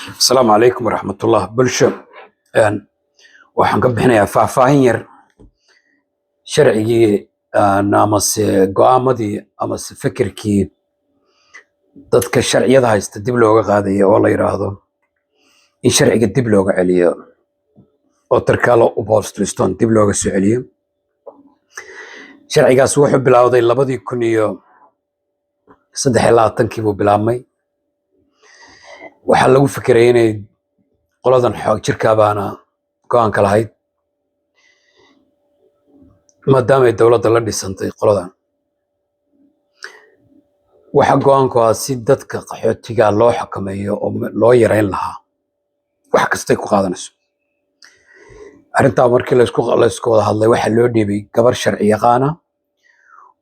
السلام عليكم ورحمة الله بلشو أن waxaan ka bixinayaa faahfaahin yar sharcigii amase go'aamadii amase fikirkii dadka sharciyada haysta dib looga qaadayo oo la yiraahdo in sharciga dib looga celiyo oo tarkaalo u boostliston dib looga soo celiyo. Sharcigaas wuxuu bilowday 2023 buu bilaabmay. waxaa lagu fikiray inay qoladan xoog jirka baana go'aan ka lahayd maadaama ay dowladda la dhisantay qoladan. waxa go'aanku ah si dadka qaxootiga loo xakameeyo oo loo yareyn lahaa wax kastay ku qaadanayso. arrintaa markii la isku wada hadlay waxaa loo dhiibay gabar sharci yaqaana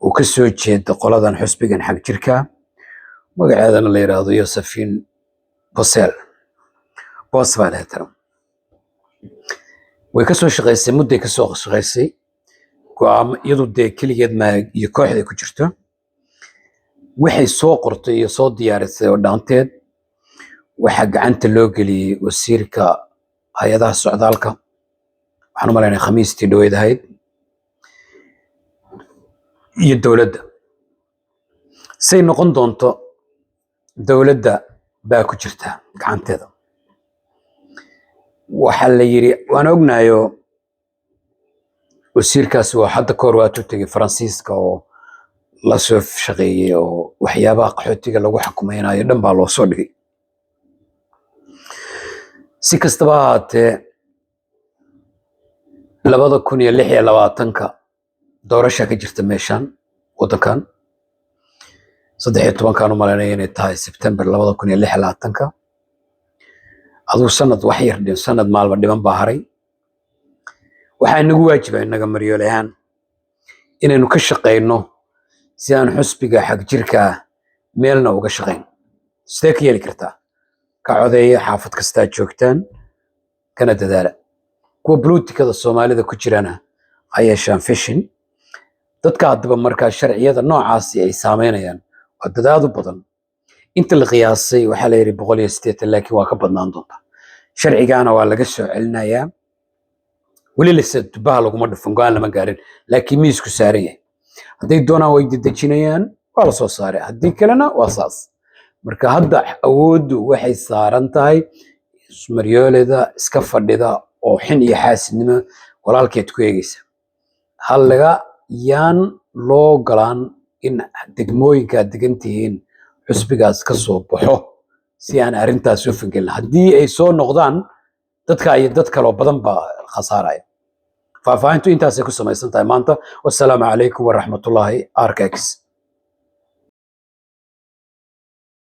oo ka soo jeeda qoladan xusbigan xag jirka magaceedana la yiraahdo Josephine Bosel way ka soo shaqaysay mudday ka soo shaqaysay go'aam iyadu dee keligeed ma iyo kooxda ku jirto waxay soo qortay iyo soo diyaarisay oo dhaanteed waxa gacanta loo geliyay wasiirka hay'adaha socdaalka waxaan u maleynayaa khamiistii dhaweyd ahayd iyo dowladda say noqon doonto dowladda baa ku jirta gacanteeda. waxaa la yiri waan ognayo wasiirkaas waa hadda koor waa tegay Faransiiska oo la soo shaqeeyay oo waxyaabaha qaxootiga lagu xukumaynayo dhan baa loo soo dhigay. si kastaba ha ahaatee 2026 doorasho ka jirta meeshan wadankan 13 u malaynaya inay tahay September 2026 aduu sanad wax yar dhin sanad maalba dhiman baa haray. waxaa nagu waajibay inaga maryoolahan inaynu ka shaqeyno si aan xusbiga xag jirka meelna uga shaqeyn. sidee ka yeeli kartaa ka codeeya xaafad kasta joogtaan kana dadaala kuwa buluutikada Soomaalida ku jirana ay yeeshaan fishin dadka hadaba markaa sharciyada noocaasi ay saameynayaan waa dadaal badan inta la qiyaasay waxaa la yiri 180 laakiin waa ka badnaan doonta. sharcigaana waa laga soo celinayaa wali la sadbaha laguma dhufan go'aan lama gaarin laakiin miisku saaran yahay hadday doonaan way dedejinayaan waa la soo saaray haddii kalena waa saas. marka hadda awooddu waxay saaran tahay maryooleda iska fadhida oo xin iyo xaasidnimo walaalkeed ku eegaysa hal laga yaan loo galaan in degmooyinka degantihiin xusbigaas ka soo baxo si aan arrintaas u fangelin. haddii ay soo noqdaan dadka iyo dad kale oo badan baa khasaaraya. faahfaahintu intaasay ku samaysan tahay maanta. wassalaamu calaykum waraxmatullaahi RKX.